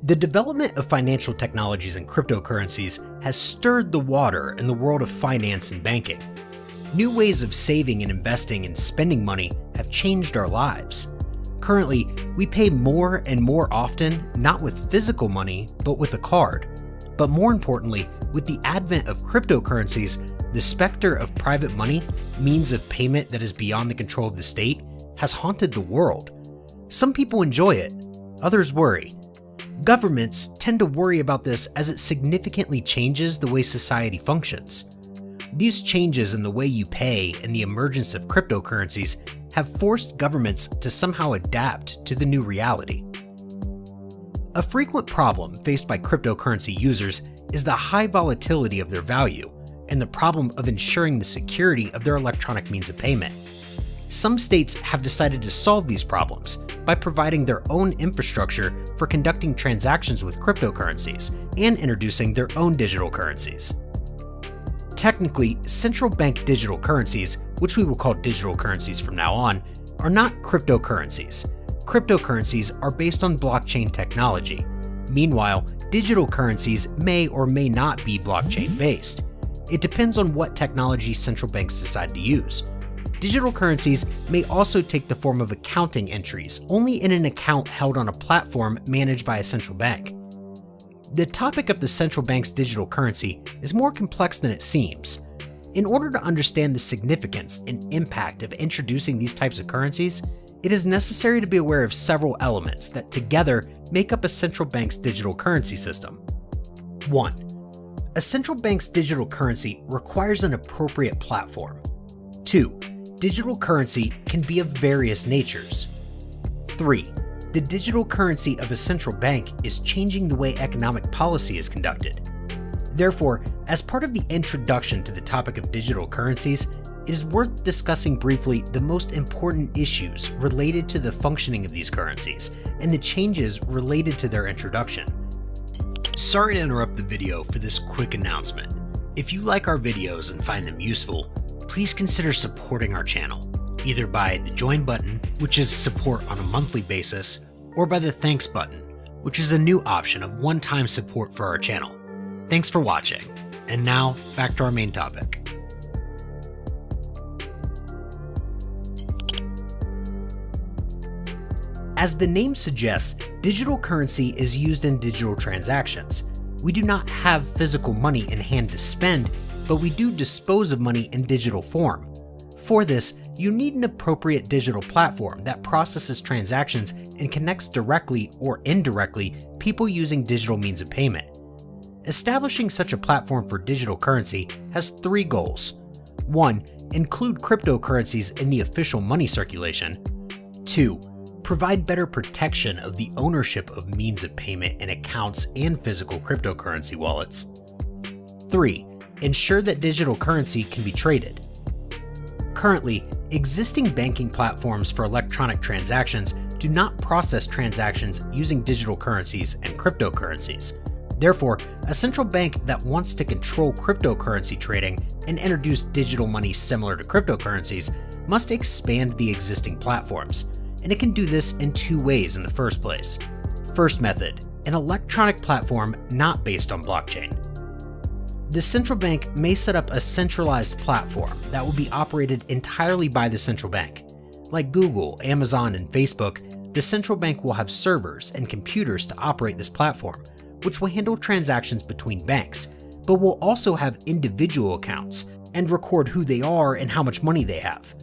The development of financial technologies and cryptocurrencies has stirred the water in the world of finance and banking. New ways of saving and investing and spending money have changed our lives. Currently, we pay more and more often not with physical money, but with a card. But more importantly, with the advent of cryptocurrencies, the specter of private money, means of payment that is beyond the control of the state, has haunted the world. Some people enjoy it, others worry. Governments tend to worry about this as it significantly changes the way society functions. These changes in the way you pay and the emergence of cryptocurrencies have forced governments to somehow adapt to the new reality. A frequent problem faced by cryptocurrency users is the high volatility of their value and the problem of ensuring the security of their electronic means of payment. Some states have decided to solve these problems by providing their own infrastructure for conducting transactions with cryptocurrencies and introducing their own digital currencies. Technically, central bank digital currencies, which we will call digital currencies from now on, are not cryptocurrencies. Cryptocurrencies are based on blockchain technology. Meanwhile, digital currencies may or may not be blockchain-based. It depends on what technology central banks decide to use. Digital currencies may also take the form of accounting entries, only in an account held on a platform managed by a central bank. The topic of the central bank's digital currency is more complex than it seems. In order to understand the significance and impact of introducing these types of currencies, it is necessary to be aware of several elements that together make up a central bank's digital currency system. 1. A central bank's digital currency requires an appropriate platform. 2. Digital currency can be of various natures. 3. The digital currency of a central bank is changing the way economic policy is conducted. Therefore, as part of the introduction to the topic of digital currencies, it is worth discussing briefly the most important issues related to the functioning of these currencies and the changes related to their introduction. Sorry to interrupt the video for this quick announcement. If you like our videos and find them useful, please consider supporting our channel, either by the join button, which is support on a monthly basis, or by the thanks button, which is a new option of one-time support for our channel. Thanks for watching, and now back to our main topic. As the name suggests, digital currency is used in digital transactions. We do not have physical money in hand to spend, but we do dispose of money in digital form. For this, you need an appropriate digital platform that processes transactions and connects directly or indirectly people using digital means of payment. Establishing such a platform for digital currency has 3 goals. 1. Include cryptocurrencies in the official money circulation. 2. Provide better protection of the ownership of means of payment in accounts and physical cryptocurrency wallets. 3. Ensure that digital currency can be traded. Currently, existing banking platforms for electronic transactions do not process transactions using digital currencies and cryptocurrencies. Therefore, a central bank that wants to control cryptocurrency trading and introduce digital money similar to cryptocurrencies must expand the existing platforms, and it can do this in 2 ways in the first place. First method, an electronic platform not based on blockchain. The central bank may set up a centralized platform that will be operated entirely by the central bank. Like Google, Amazon, and Facebook, the central bank will have servers and computers to operate this platform, which will handle transactions between banks, but will also have individual accounts and record who they are and how much money they have.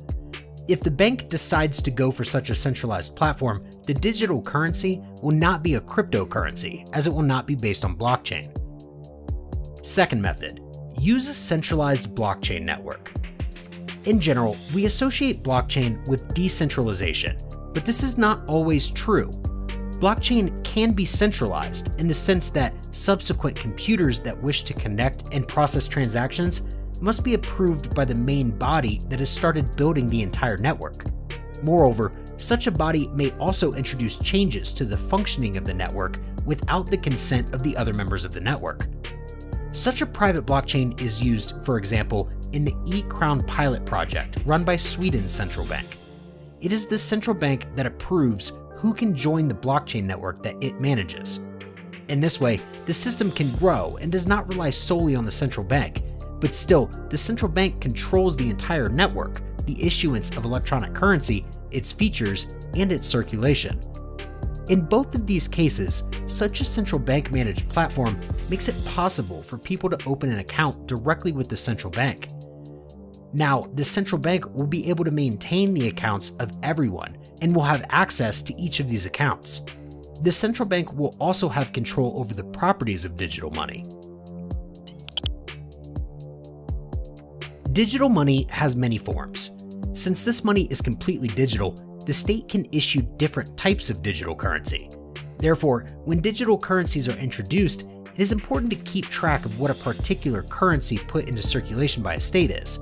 If the bank decides to go for such a centralized platform, the digital currency will not be a cryptocurrency, as it will not be based on blockchain. Second method, use a centralized blockchain network. In general, we associate blockchain with decentralization, but this is not always true. Blockchain can be centralized in the sense that subsequent computers that wish to connect and process transactions must be approved by the main body that has started building the entire network. Moreover, such a body may also introduce changes to the functioning of the network without the consent of the other members of the network. Such a private blockchain is used, for example, in the e-Crown pilot project run by Sweden's central bank. It is the central bank that approves who can join the blockchain network that it manages. In this way, the system can grow and does not rely solely on the central bank, but still, the central bank controls the entire network, the issuance of electronic currency, its features, and its circulation. In both of these cases, such a central bank managed platform makes it possible for people to open an account directly with the central bank. Now, the central bank will be able to maintain the accounts of everyone and will have access to each of these accounts. The central bank will also have control over the properties of digital money. Digital money has many forms. Since this money is completely digital, the state can issue different types of digital currency. Therefore, when digital currencies are introduced, it is important to keep track of what a particular currency put into circulation by a state is.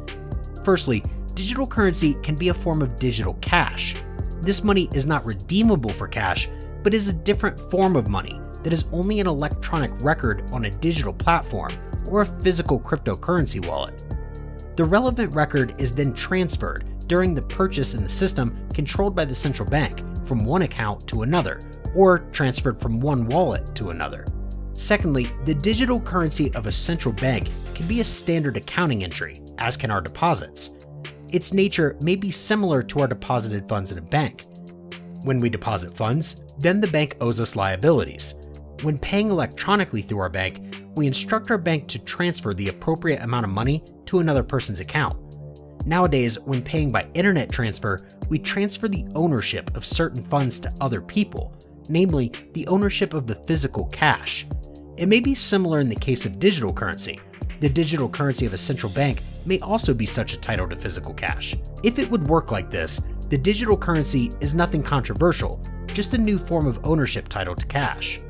Firstly, digital currency can be a form of digital cash. This money is not redeemable for cash, but is a different form of money that is only an electronic record on a digital platform or a physical cryptocurrency wallet. The relevant record is then transferred during the purchase in the system controlled by the central bank from one account to another, or transferred from one wallet to another. Secondly, the digital currency of a central bank can be a standard accounting entry, as can our deposits. Its nature may be similar to our deposited funds in a bank. When we deposit funds, then the bank owes us liabilities. When paying electronically through our bank, we instruct our bank to transfer the appropriate amount of money to another person's account. Nowadays, when paying by internet transfer, we transfer the ownership of certain funds to other people, namely the ownership of the physical cash. It may be similar in the case of digital currency. The digital currency of a central bank may also be such a title to physical cash. If it would work like this, the digital currency is nothing controversial, just a new form of ownership title to cash.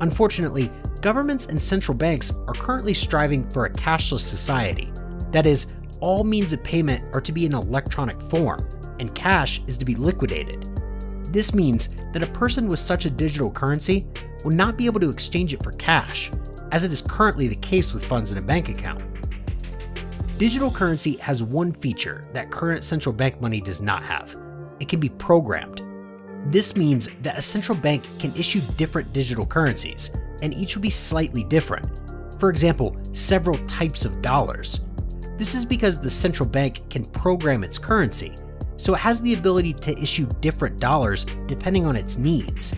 Unfortunately, governments and central banks are currently striving for a cashless society. That is, all means of payment are to be in electronic form, and cash is to be liquidated. This means that a person with such a digital currency will not be able to exchange it for cash, as it is currently the case with funds in a bank account. Digital currency has one feature that current central bank money does not have. It can be programmed. This means that a central bank can issue different digital currencies, and each will be slightly different. For example, several types of dollars. This is because the central bank can program its currency, so it has the ability to issue different dollars depending on its needs.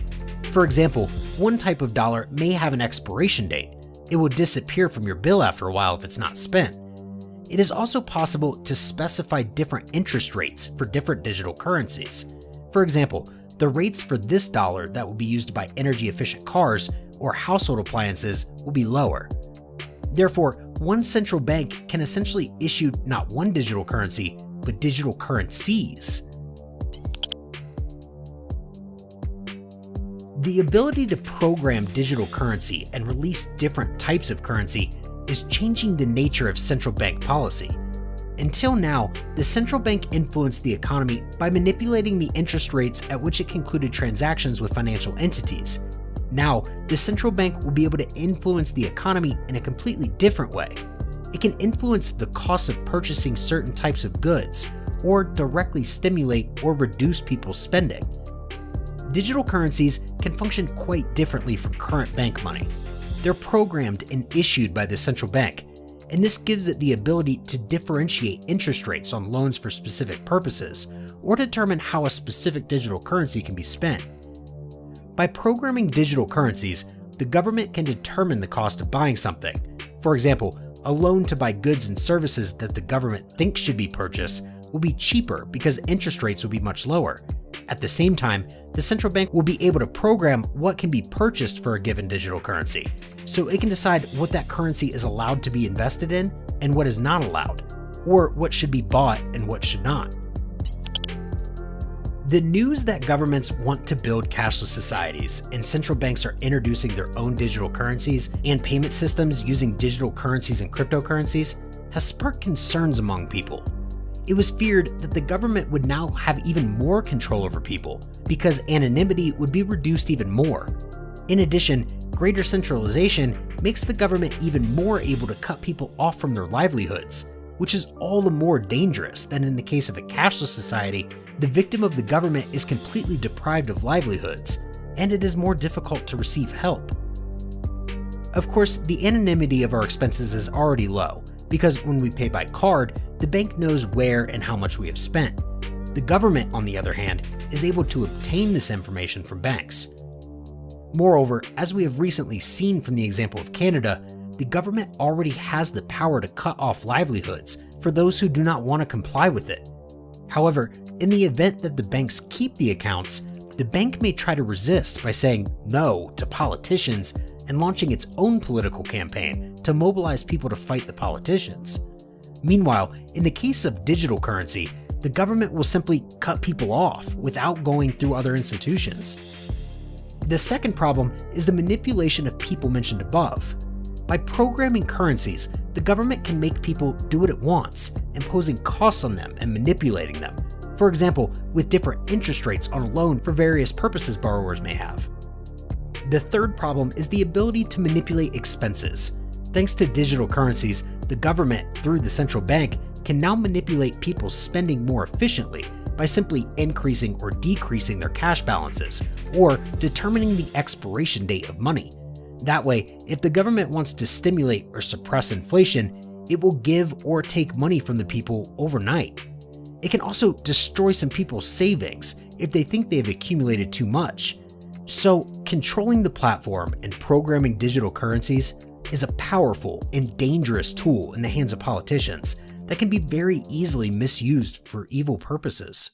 For example, one type of dollar may have an expiration date. It will disappear from your bill after a while if it's not spent. It is also possible to specify different interest rates for different digital currencies. For example, the rates for this dollar that will be used to buy energy-efficient cars or household appliances will be lower. Therefore, one central bank can essentially issue not one digital currency, but digital currencies. The ability to program digital currency and release different types of currency is changing the nature of central bank policy. Until now, the central bank influenced the economy by manipulating the interest rates at which it concluded transactions with financial entities. Now, the central bank will be able to influence the economy in a completely different way. It can influence the cost of purchasing certain types of goods, or directly stimulate or reduce people's spending. Digital currencies can function quite differently from current bank money. They're programmed and issued by the central bank, and this gives it the ability to differentiate interest rates on loans for specific purposes, or determine how a specific digital currency can be spent. By programming digital currencies, the government can determine the cost of buying something. For example, a loan to buy goods and services that the government thinks should be purchased will be cheaper because interest rates will be much lower. At the same time, the central bank will be able to program what can be purchased for a given digital currency, so it can decide what that currency is allowed to be invested in and what is not allowed, or what should be bought and what should not. The news that governments want to build cashless societies and central banks are introducing their own digital currencies and payment systems using digital currencies and cryptocurrencies has sparked concerns among people. It was feared that the government would now have even more control over people because anonymity would be reduced even more. In addition, greater centralization makes the government even more able to cut people off from their livelihoods, which is all the more dangerous than in the case of a cashless society. The victim of the government is completely deprived of livelihoods, and it is more difficult to receive help. Of course, the anonymity of our expenses is already low, because when we pay by card, the bank knows where and how much we have spent. The government, on the other hand, is able to obtain this information from banks. Moreover, as we have recently seen from the example of Canada, the government already has the power to cut off livelihoods for those who do not want to comply with it. However, in the event that the banks keep the accounts, the bank may try to resist by saying no to politicians and launching its own political campaign to mobilize people to fight the politicians. Meanwhile, in the case of digital currency, the government will simply cut people off without going through other institutions. The second problem is the manipulation of people mentioned above. By programming currencies, the government can make people do what it wants, imposing costs on them and manipulating them. For example, with different interest rates on a loan for various purposes borrowers may have. The third problem is the ability to manipulate expenses. Thanks to digital currencies, the government, through the central bank, can now manipulate people's spending more efficiently by simply increasing or decreasing their cash balances, or determining the expiration date of money. That way, if the government wants to stimulate or suppress inflation, it will give or take money from the people overnight. It can also destroy some people's savings if they think they have accumulated too much. So, controlling the platform and programming digital currencies is a powerful and dangerous tool in the hands of politicians that can be very easily misused for evil purposes.